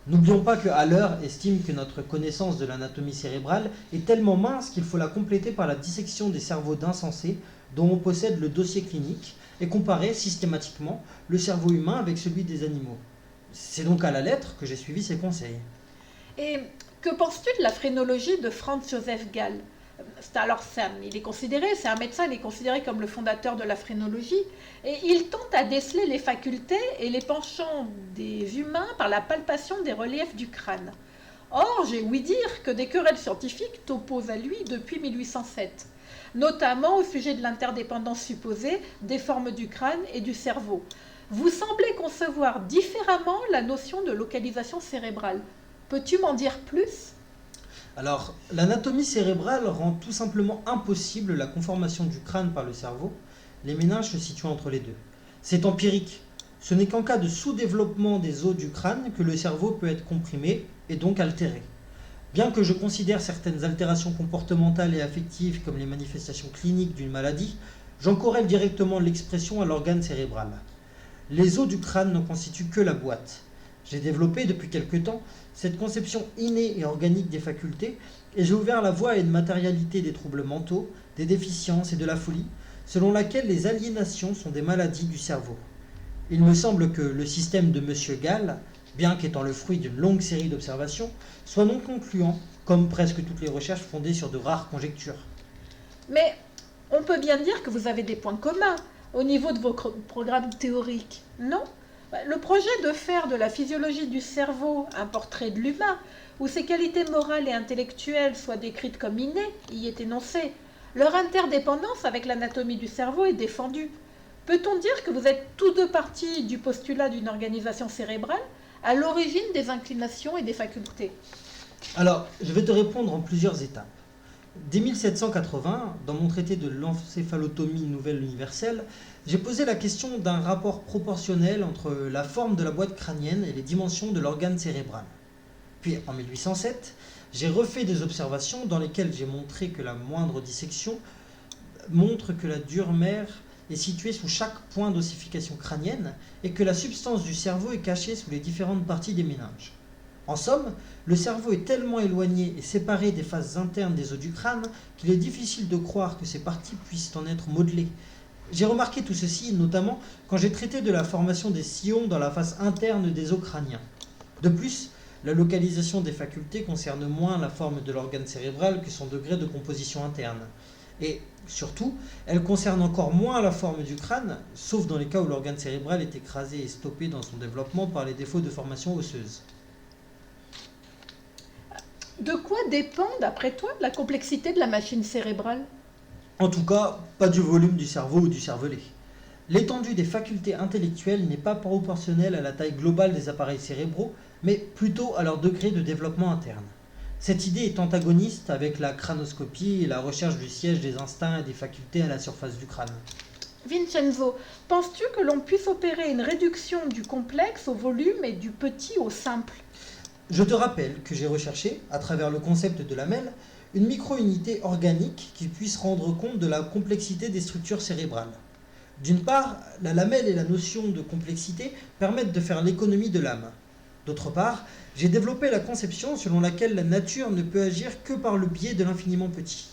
N'oublions pas que Haller estime que notre connaissance de l'anatomie cérébrale est tellement mince qu'il faut la compléter par la dissection des cerveaux d'insensés dont on possède le dossier clinique et comparer systématiquement le cerveau humain avec celui des animaux. C'est donc à la lettre que j'ai suivi ses conseils. Et que penses-tu de la phrénologie de Franz Joseph Gall? C'est un médecin, il est considéré comme le fondateur de la phrénologie, et il tente à déceler les facultés et les penchants des humains par la palpation des reliefs du crâne. Or, j'ai ouï dire que des querelles scientifiques t'opposent à lui depuis 1807, notamment au sujet de l'interdépendance supposée des formes du crâne et du cerveau. Vous semblez concevoir différemment la notion de localisation cérébrale. Peux-tu m'en dire plus ? Alors, l'anatomie cérébrale rend tout simplement impossible la conformation du crâne par le cerveau, les méninges se situant entre les deux. C'est empirique. Ce n'est qu'en cas de sous-développement des os du crâne que le cerveau peut être comprimé et donc altéré. Bien que je considère certaines altérations comportementales et affectives comme les manifestations cliniques d'une maladie, j'en corrèle directement l'expression à l'organe cérébral. Les os du crâne n'en constituent que la boîte. J'ai développé depuis quelque temps cette conception innée et organique des facultés et j'ai ouvert la voie à une matérialité des troubles mentaux, des déficiences et de la folie, selon laquelle les aliénations sont des maladies du cerveau. Il me semble que le système de M. Gall, bien qu'étant le fruit d'une longue série d'observations, soit non concluant, comme presque toutes les recherches fondées sur de rares conjectures. Mais on peut bien dire que vous avez des points communs au niveau de vos programmes théoriques, non ? Le projet de faire de la physiologie du cerveau un portrait de l'humain, où ses qualités morales et intellectuelles soient décrites comme innées, y est énoncé. Leur interdépendance avec l'anatomie du cerveau est défendue. Peut-on dire que vous êtes tous deux partis du postulat d'une organisation cérébrale à l'origine des inclinations et des facultés? Alors, je vais te répondre en plusieurs étapes. Dès 1780, dans mon traité de l'encéphalotomie nouvelle universelle, j'ai posé la question d'un rapport proportionnel entre la forme de la boîte crânienne et les dimensions de l'organe cérébral. Puis en 1807, j'ai refait des observations dans lesquelles j'ai montré que la moindre dissection montre que la dure mère est située sous chaque point d'ossification crânienne et que la substance du cerveau est cachée sous les différentes parties des méninges. En somme, le cerveau est tellement éloigné et séparé des faces internes des os du crâne qu'il est difficile de croire que ces parties puissent en être modelées. J'ai remarqué tout ceci notamment quand j'ai traité de la formation des sillons dans la face interne des os crâniens. De plus, la localisation des facultés concerne moins la forme de l'organe cérébral que son degré de composition interne. Et surtout, elle concerne encore moins la forme du crâne, sauf dans les cas où l'organe cérébral est écrasé et stoppé dans son développement par les défauts de formation osseuse. De quoi dépend, d'après toi, la complexité de la machine cérébrale? En tout cas, pas du volume du cerveau ou du cervelet. L'étendue des facultés intellectuelles n'est pas proportionnelle à la taille globale des appareils cérébraux, mais plutôt à leur degré de développement interne. Cette idée est antagoniste avec la cranoscopie et la recherche du siège des instincts et des facultés à la surface du crâne. Vincenzo, penses-tu que l'on puisse opérer une réduction du complexe au volume et du petit au simple? Je te rappelle que j'ai recherché, à travers le concept de lamelle, une micro-unité organique qui puisse rendre compte de la complexité des structures cérébrales. D'une part, la lamelle et la notion de complexité permettent de faire l'économie de l'âme. D'autre part, j'ai développé la conception selon laquelle la nature ne peut agir que par le biais de l'infiniment petit,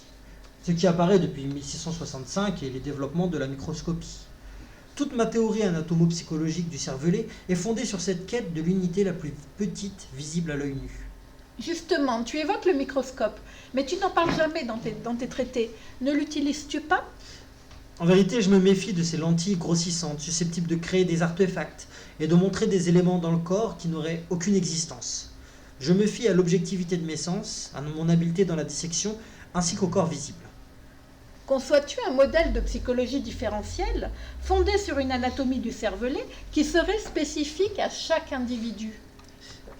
ce qui apparaît depuis 1665 et les développements de la microscopie. Toute ma théorie anatomo-psychologique du cervelet est fondée sur cette quête de l'unité la plus petite visible à l'œil nu. Justement, tu évoques le microscope, mais tu n'en parles jamais dans tes traités. Ne l'utilises-tu pas? En vérité, je me méfie de ces lentilles grossissantes, susceptibles de créer des artefacts et de montrer des éléments dans le corps qui n'auraient aucune existence. Je me fie à l'objectivité de mes sens, à mon habileté dans la dissection, ainsi qu'au corps visible. Conçois-tu un modèle de psychologie différentielle fondé sur une anatomie du cervelet qui serait spécifique à chaque individu?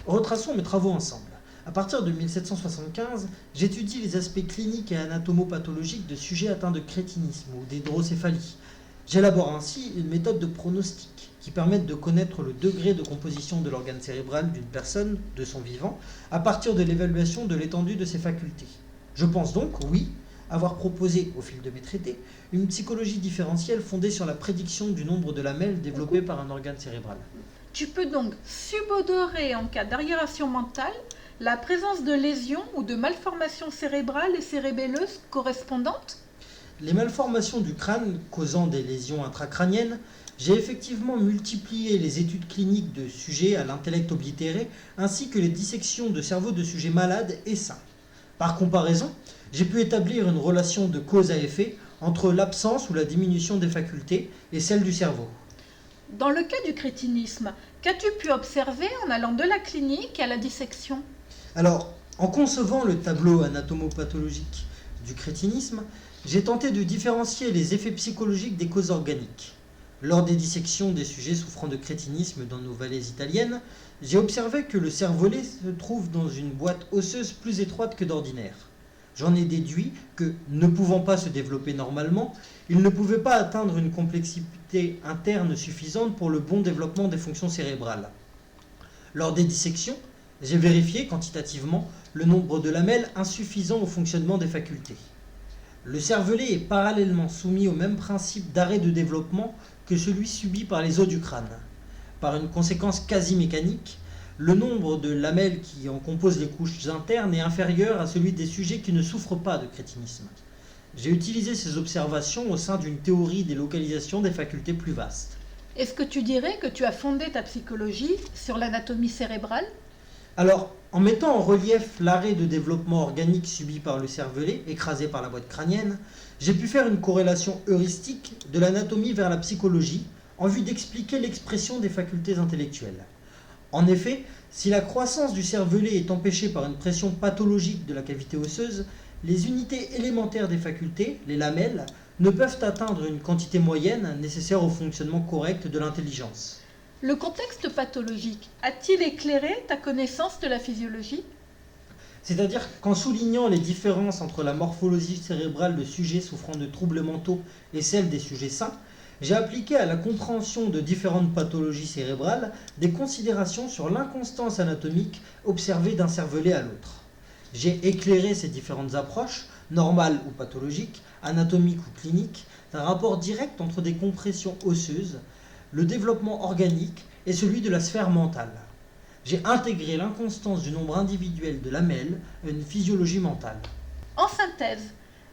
Retraçons mes travaux ensemble. À partir de 1775, j'étudie les aspects cliniques et anatomopathologiques de sujets atteints de crétinisme ou d'hydrocéphalie. J'élabore ainsi une méthode de pronostic qui permet de connaître le degré de composition de l'organe cérébral d'une personne, de son vivant, à partir de l'évaluation de l'étendue de ses facultés. Je pense donc, oui, avoir proposé, au fil de mes traités, une psychologie différentielle fondée sur la prédiction du nombre de lamelles développées par un organe cérébral. Tu peux donc subodorer en cas d'arriération mentale la présence de lésions ou de malformations cérébrales et cérébelleuses correspondantes? Les malformations du crâne causant des lésions intracrâniennes, j'ai effectivement multiplié les études cliniques de sujets à l'intellect oblitéré ainsi que les dissections de cerveau de sujets malades et sains. Par comparaison, j'ai pu établir une relation de cause à effet entre l'absence ou la diminution des facultés et celle du cerveau. Dans le cas du crétinisme, qu'as-tu pu observer en allant de la clinique à la dissection? Alors, en concevant le tableau anatomopathologique du crétinisme, j'ai tenté de différencier les effets psychologiques des causes organiques. Lors des dissections des sujets souffrant de crétinisme dans nos vallées italiennes, j'ai observé que le cervelet se trouve dans une boîte osseuse plus étroite que d'ordinaire. J'en ai déduit que, ne pouvant pas se développer normalement, il ne pouvait pas atteindre une complexité interne suffisante pour le bon développement des fonctions cérébrales. Lors des dissections, j'ai vérifié quantitativement le nombre de lamelles insuffisant au fonctionnement des facultés. Le cervelet est parallèlement soumis au même principe d'arrêt de développement que celui subi par les os du crâne. Par une conséquence quasi mécanique, le nombre de lamelles qui en composent les couches internes est inférieur à celui des sujets qui ne souffrent pas de crétinisme. J'ai utilisé ces observations au sein d'une théorie des localisations des facultés plus vastes. Est-ce que tu dirais que tu as fondé ta psychologie sur l'anatomie cérébrale? Alors, en mettant en relief l'arrêt de développement organique subi par le cervelet, écrasé par la boîte crânienne, j'ai pu faire une corrélation heuristique de l'anatomie vers la psychologie en vue d'expliquer l'expression des facultés intellectuelles. En effet, si la croissance du cervelet est empêchée par une pression pathologique de la cavité osseuse, les unités élémentaires des facultés, les lamelles, ne peuvent atteindre une quantité moyenne nécessaire au fonctionnement correct de l'intelligence. Le contexte pathologique a-t-il éclairé ta connaissance de la physiologie? C'est-à-dire qu'en soulignant les différences entre la morphologie cérébrale de sujets souffrant de troubles mentaux et celle des sujets sains, j'ai appliqué à la compréhension de différentes pathologies cérébrales des considérations sur l'inconstance anatomique observée d'un cervelet à l'autre. J'ai éclairé ces différentes approches, normales ou pathologiques, anatomiques ou cliniques, d'un rapport direct entre des compressions osseuses, le développement organique et celui de la sphère mentale. J'ai intégré l'inconstance du nombre individuel de lamelles à une physiologie mentale. En synthèse,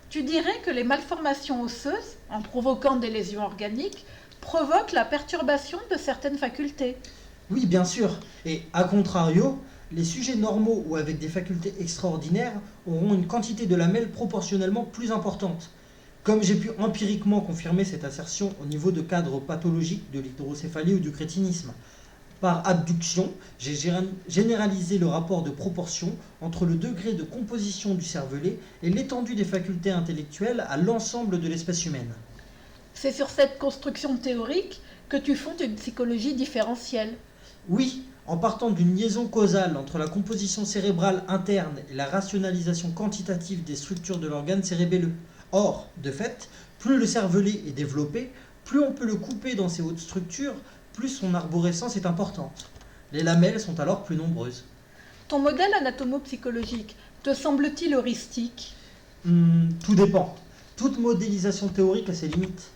tu dirais que les malformations osseuses, en provoquant des lésions organiques, provoquent la perturbation de certaines facultés. Oui, bien sûr, et à contrario, les sujets normaux ou avec des facultés extraordinaires auront une quantité de lamelles proportionnellement plus importante. Comme j'ai pu empiriquement confirmer cette assertion au niveau de cadres pathologiques de l'hydrocéphalie ou du crétinisme. Par abduction, j'ai généralisé le rapport de proportion entre le degré de composition du cervelet et l'étendue des facultés intellectuelles à l'ensemble de l'espèce humaine. C'est sur cette construction théorique que tu fondes une psychologie différentielle. Oui, En partant d'une liaison causale entre la composition cérébrale interne et la rationalisation quantitative des structures de l'organe cérébelleux. Or, de fait, plus le cervelet est développé, plus on peut le couper dans ses hautes structures, plus son arborescence est importante. Les lamelles sont alors plus nombreuses. Ton modèle anatomo-psychologique te semble-t-il heuristique? Tout dépend. Toute modélisation théorique a ses limites.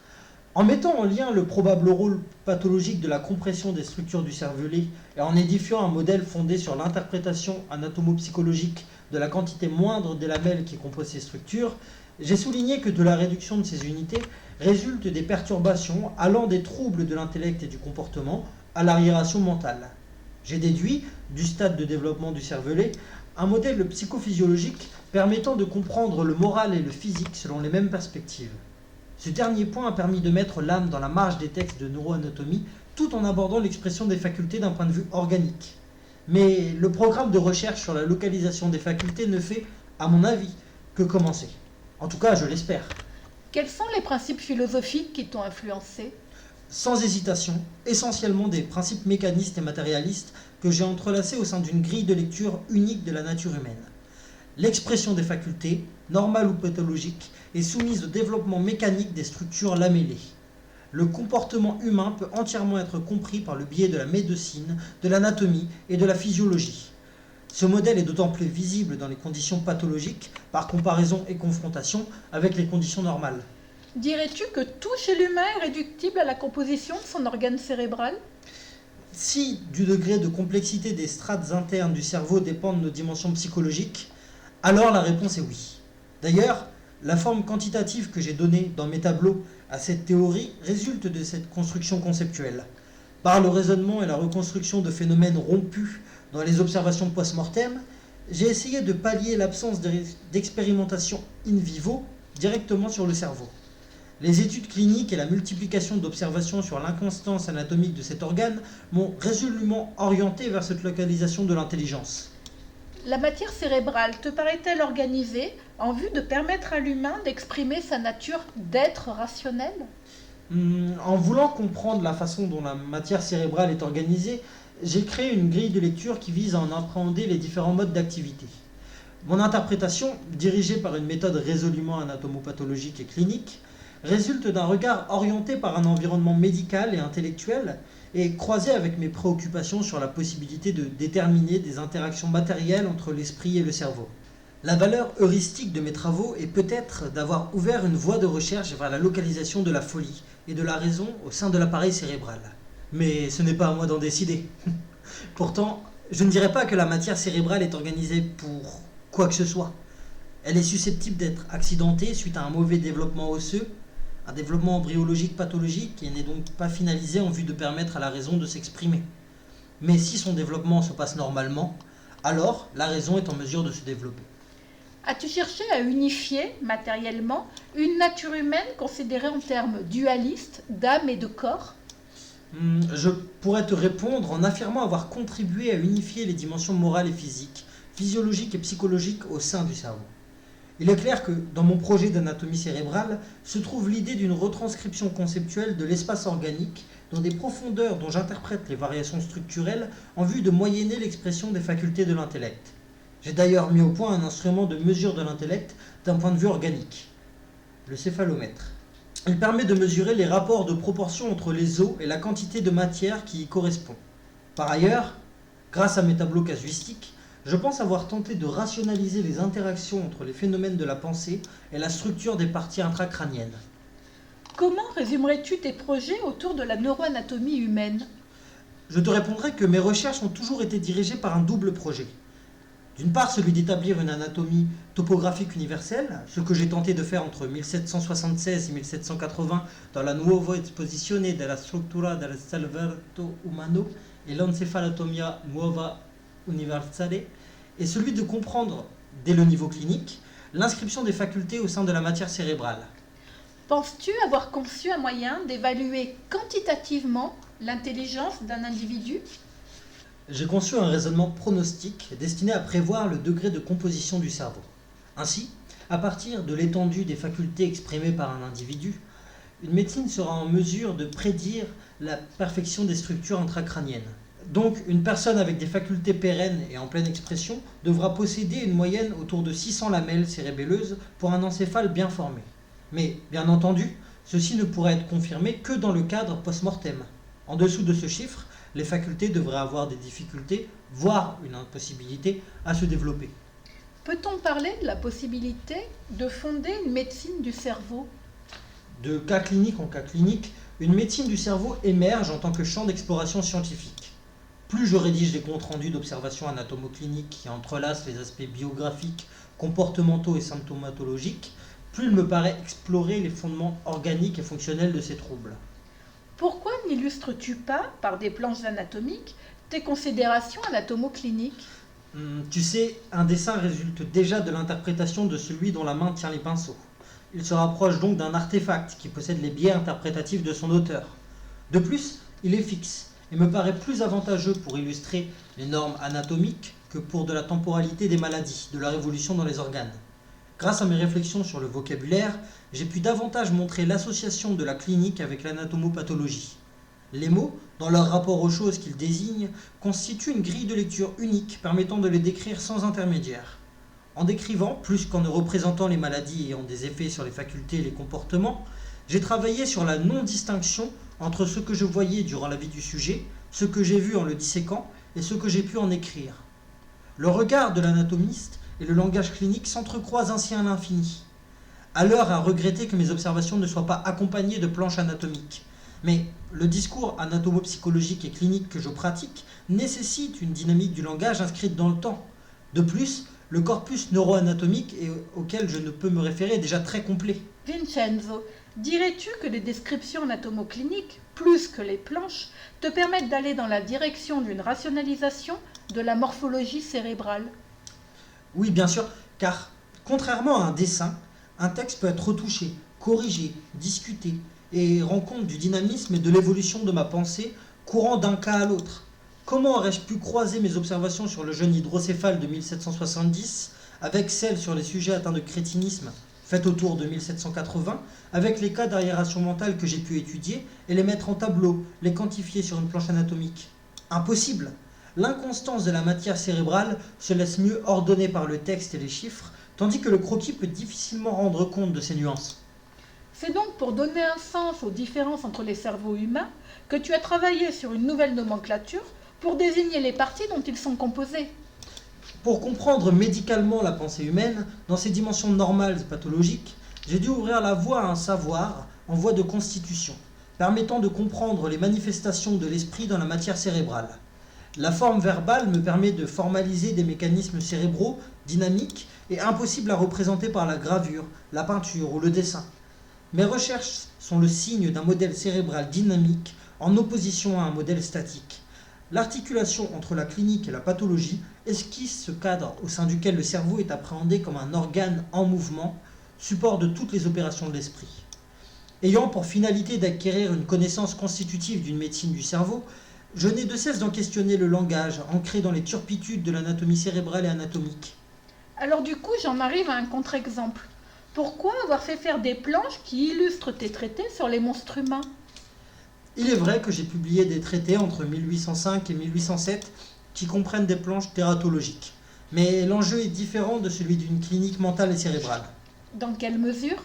En mettant en lien le probable rôle pathologique de la compression des structures du cervelet et en édifiant un modèle fondé sur l'interprétation anatomo-psychologique de la quantité moindre des lamelles qui composent ces structures, j'ai souligné que de la réduction de ces unités résultent des perturbations allant des troubles de l'intellect et du comportement à l'arriération mentale. J'ai déduit, du stade de développement du cervelet, un modèle psychophysiologique permettant de comprendre le moral et le physique selon les mêmes perspectives. Ce dernier point a permis de mettre l'âme dans la marge des textes de neuroanatomie tout en abordant l'expression des facultés d'un point de vue organique. Mais le programme de recherche sur la localisation des facultés ne fait, à mon avis, que commencer. En tout cas, je l'espère. Quels sont les principes philosophiques qui t'ont influencé? Sans hésitation, essentiellement des principes mécanistes et matérialistes que j'ai entrelacés au sein d'une grille de lecture unique de la nature humaine. L'expression des facultés, normale ou pathologique, est soumise au développement mécanique des structures lamellées. Le comportement humain peut entièrement être compris par le biais de la médecine, de l'anatomie et de la physiologie. Ce modèle est d'autant plus visible dans les conditions pathologiques, par comparaison et confrontation avec les conditions normales. Dirais-tu que tout chez l'humain est réductible à la composition de son organe cérébral? Si du degré de complexité des strates internes du cerveau dépendent nos dimensions psychologiques, alors la réponse est oui. D'ailleurs, la forme quantitative que j'ai donnée dans mes tableaux à cette théorie résulte de cette construction conceptuelle. Par le raisonnement et la reconstruction de phénomènes rompus dans les observations post-mortem, j'ai essayé de pallier l'absence d'expérimentation in vivo directement sur le cerveau. Les études cliniques et la multiplication d'observations sur l'inconstance anatomique de cet organe m'ont résolument orienté vers cette localisation de l'intelligence. La matière cérébrale te paraît-elle organisée en vue de permettre à l'humain d'exprimer sa nature d'être rationnel? En voulant comprendre la façon dont la matière cérébrale est organisée, j'ai créé une grille de lecture qui vise à en appréhender les différents modes d'activité. Mon interprétation, dirigée par une méthode résolument anatomopathologique et clinique, résulte d'un regard orienté par un environnement médical et intellectuel et croisé avec mes préoccupations sur la possibilité de déterminer des interactions matérielles entre l'esprit et le cerveau. La valeur heuristique de mes travaux est peut-être d'avoir ouvert une voie de recherche vers la localisation de la folie et de la raison au sein de l'appareil cérébral. Mais ce n'est pas à moi d'en décider. Pourtant, je ne dirais pas que la matière cérébrale est organisée pour quoi que ce soit. Elle est susceptible d'être accidentée suite à un mauvais développement osseux, un développement embryologique pathologique et n'est donc pas finalisé en vue de permettre à la raison de s'exprimer. Mais si son développement se passe normalement, alors la raison est en mesure de se développer. As-tu cherché à unifier matériellement une nature humaine considérée en termes dualistes d'âme et de corps? Je pourrais te répondre en affirmant avoir contribué à unifier les dimensions morales et physiques, physiologiques et psychologiques au sein du cerveau. Il est clair que dans mon projet d'anatomie cérébrale se trouve l'idée d'une retranscription conceptuelle de l'espace organique dans des profondeurs dont j'interprète les variations structurelles en vue de moyenner l'expression des facultés de l'intellect. J'ai d'ailleurs mis au point un instrument de mesure de l'intellect d'un point de vue organique, le céphalomètre. Il permet de mesurer les rapports de proportion entre les os et la quantité de matière qui y correspond. Par ailleurs, grâce à mes tableaux casuistiques, je pense avoir tenté de rationaliser les interactions entre les phénomènes de la pensée et la structure des parties intracrâniennes. Comment résumerais-tu tes projets autour de la neuroanatomie humaine? Je te répondrai que mes recherches ont toujours été dirigées par un double projet. D'une part, celui d'établir une anatomie topographique universelle, ce que j'ai tenté de faire entre 1776 et 1780 dans la Nuova Esposizione della Struttura del Cervello Umano et l'Encefalotomia Nuova Universale, et celui de comprendre, dès le niveau clinique, l'inscription des facultés au sein de la matière cérébrale. Penses-tu avoir conçu un moyen d'évaluer quantitativement l'intelligence d'un individu? J'ai conçu un raisonnement pronostique destiné à prévoir le degré de composition du cerveau. Ainsi, à partir de l'étendue des facultés exprimées par un individu, une médecine sera en mesure de prédire la perfection des structures intracrâniennes. Donc, une personne avec des facultés pérennes et en pleine expression devra posséder une moyenne autour de 600 lamelles cérébelleuses pour un encéphale bien formé. Mais, bien entendu, ceci ne pourra être confirmé que dans le cadre post-mortem. En dessous de ce chiffre, les facultés devraient avoir des difficultés, voire une impossibilité, à se développer. Peut-on parler de la possibilité de fonder une médecine du cerveau? De cas clinique en cas clinique, une médecine du cerveau émerge en tant que champ d'exploration scientifique. Plus je rédige des comptes rendus d'observations anatomocliniques qui entrelacent les aspects biographiques, comportementaux et symptomatologiques, plus il me paraît explorer les fondements organiques et fonctionnels de ces troubles. Pourquoi n'illustres-tu pas, par des planches anatomiques, tes considérations anatomocliniques? Tu sais, un dessin résulte déjà de l'interprétation de celui dont la main tient les pinceaux. Il se rapproche donc d'un artefact qui possède les biais interprétatifs de son auteur. De plus, il est fixe et me paraît plus avantageux pour illustrer les normes anatomiques que pour de la temporalité des maladies, de leur évolution dans les organes. Grâce à mes réflexions sur le vocabulaire, j'ai pu davantage montrer l'association de la clinique avec l'anatomopathologie. Les mots, dans leur rapport aux choses qu'ils désignent, constituent une grille de lecture unique permettant de les décrire sans intermédiaire. En décrivant, plus qu'en ne représentant les maladies ayant des effets sur les facultés et les comportements, j'ai travaillé sur la non-distinction entre ce que je voyais durant la vie du sujet, ce que j'ai vu en le disséquant et ce que j'ai pu en écrire. Le regard de l'anatomiste et le langage clinique s'entrecroisent ainsi à l'infini. À l'heure à regretter que mes observations ne soient pas accompagnées de planches anatomiques. Mais le discours anatomo-psychologique et clinique que je pratique nécessite une dynamique du langage inscrite dans le temps. De plus, le corpus neuroanatomique auquel je ne peux me référer est déjà très complet. Vincenzo, dirais-tu que les descriptions anatomocliniques, plus que les planches, te permettent d'aller dans la direction d'une rationalisation de la morphologie cérébrale? Oui, bien sûr, car contrairement à un dessin, un texte peut être retouché, corrigé, discuté, et rend compte du dynamisme et de l'évolution de ma pensée courant d'un cas à l'autre. Comment aurais-je pu croiser mes observations sur le jeune hydrocéphale de 1770 avec celles sur les sujets atteints de crétinisme faites autour de 1780, avec les cas d'arriération mentale que j'ai pu étudier et les mettre en tableau, les quantifier sur une planche anatomique? Impossible! L'inconstance de la matière cérébrale se laisse mieux ordonner par le texte et les chiffres, tandis que le croquis peut difficilement rendre compte de ces nuances. C'est donc pour donner un sens aux différences entre les cerveaux humains que tu as travaillé sur une nouvelle nomenclature pour désigner les parties dont ils sont composés. Pour comprendre médicalement la pensée humaine, dans ses dimensions normales et pathologiques, j'ai dû ouvrir la voie à un savoir en voie de constitution, permettant de comprendre les manifestations de l'esprit dans la matière cérébrale. La forme verbale me permet de formaliser des mécanismes cérébraux dynamiques et impossibles à représenter par la gravure, la peinture ou le dessin. Mes recherches sont le signe d'un modèle cérébral dynamique en opposition à un modèle statique. L'articulation entre la clinique et la pathologie esquisse ce cadre au sein duquel le cerveau est appréhendé comme un organe en mouvement, support de toutes les opérations de l'esprit. Ayant pour finalité d'acquérir une connaissance constitutive d'une médecine du cerveau, je n'ai de cesse d'en questionner le langage, ancré dans les turpitudes de l'anatomie cérébrale et anatomique. Alors du coup, j'en arrive à un contre-exemple. Pourquoi avoir fait faire des planches qui illustrent tes traités sur les monstres humains? Il est vrai que j'ai publié des traités entre 1805 et 1807 qui comprennent des planches tératologiques, mais l'enjeu est différent de celui d'une clinique mentale et cérébrale. Dans quelle mesure?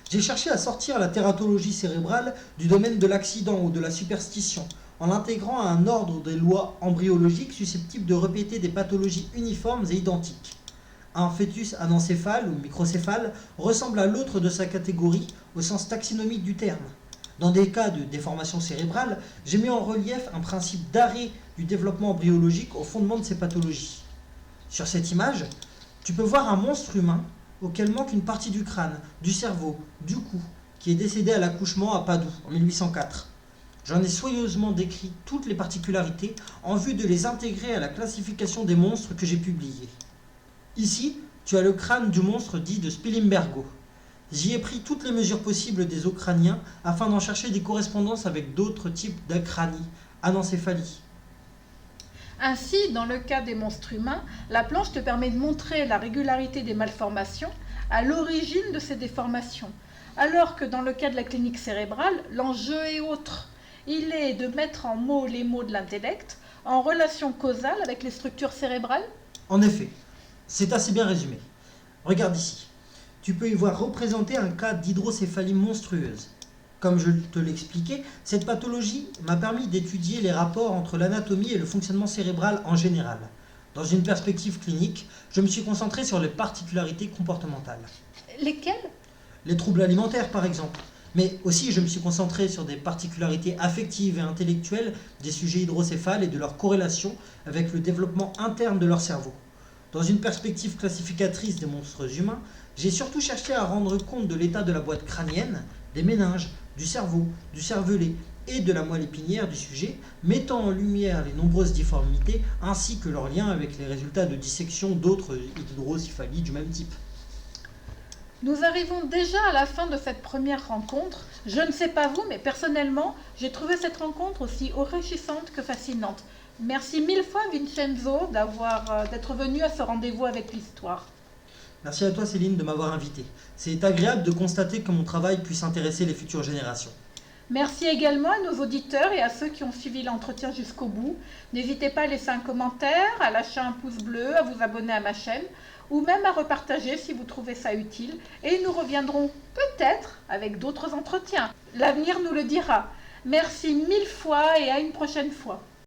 J'ai cherché à sortir la tératologie cérébrale du domaine de l'accident ou de la superstition, en l'intégrant à un ordre des lois embryologiques susceptibles de répéter des pathologies uniformes et identiques. Un fœtus anencéphale ou microcéphale ressemble à l'autre de sa catégorie au sens taxinomique du terme. Dans des cas de déformation cérébrale, j'ai mis en relief un principe d'arrêt du développement embryologique au fondement de ces pathologies. Sur cette image, tu peux voir un monstre humain auquel manque une partie du crâne, du cerveau, du cou, qui est décédé à l'accouchement à Padoue en 1804. J'en ai soigneusement décrit toutes les particularités en vue de les intégrer à la classification des monstres que j'ai publiée. Ici, tu as le crâne du monstre dit de Spilimbergo. J'y ai pris toutes les mesures possibles des os crâniens afin d'en chercher des correspondances avec d'autres types d'acranie, anencéphalie. Ainsi, dans le cas des monstres humains, la planche te permet de montrer la régularité des malformations à l'origine de ces déformations, alors que dans le cas de la clinique cérébrale, l'enjeu est autre. Il est de mettre en mots les mots de l'intellect, en relation causale avec les structures cérébrales? En effet, c'est assez bien résumé. Regarde ici. Tu peux y voir représenter un cas d'hydrocéphalie monstrueuse. Comme je te l'expliquais, cette pathologie m'a permis d'étudier les rapports entre l'anatomie et le fonctionnement cérébral en général. Dans une perspective clinique, je me suis concentré sur les particularités comportementales. Lesquelles? Les troubles alimentaires par exemple. Mais aussi je me suis concentré sur des particularités affectives et intellectuelles des sujets hydrocéphales et de leur corrélation avec le développement interne de leur cerveau. Dans une perspective classificatrice des monstres humains, j'ai surtout cherché à rendre compte de l'état de la boîte crânienne, des méninges, du cerveau, du cervelet et de la moelle épinière du sujet, mettant en lumière les nombreuses difformités ainsi que leur lien avec les résultats de dissection d'autres hydrocéphalies du même type. Nous arrivons déjà à la fin de cette première rencontre. Je ne sais pas vous, mais personnellement, j'ai trouvé cette rencontre aussi enrichissante que fascinante. Merci mille fois Vincenzo d'être venu à ce rendez-vous avec l'histoire. Merci à toi Céline de m'avoir invité. C'est agréable de constater que mon travail puisse intéresser les futures générations. Merci également à nos auditeurs et à ceux qui ont suivi l'entretien jusqu'au bout. N'hésitez pas à laisser un commentaire, à lâcher un pouce bleu, à vous abonner à ma chaîne ou même à repartager si vous trouvez ça utile. Et nous reviendrons peut-être avec d'autres entretiens. L'avenir nous le dira. Merci mille fois et à une prochaine fois.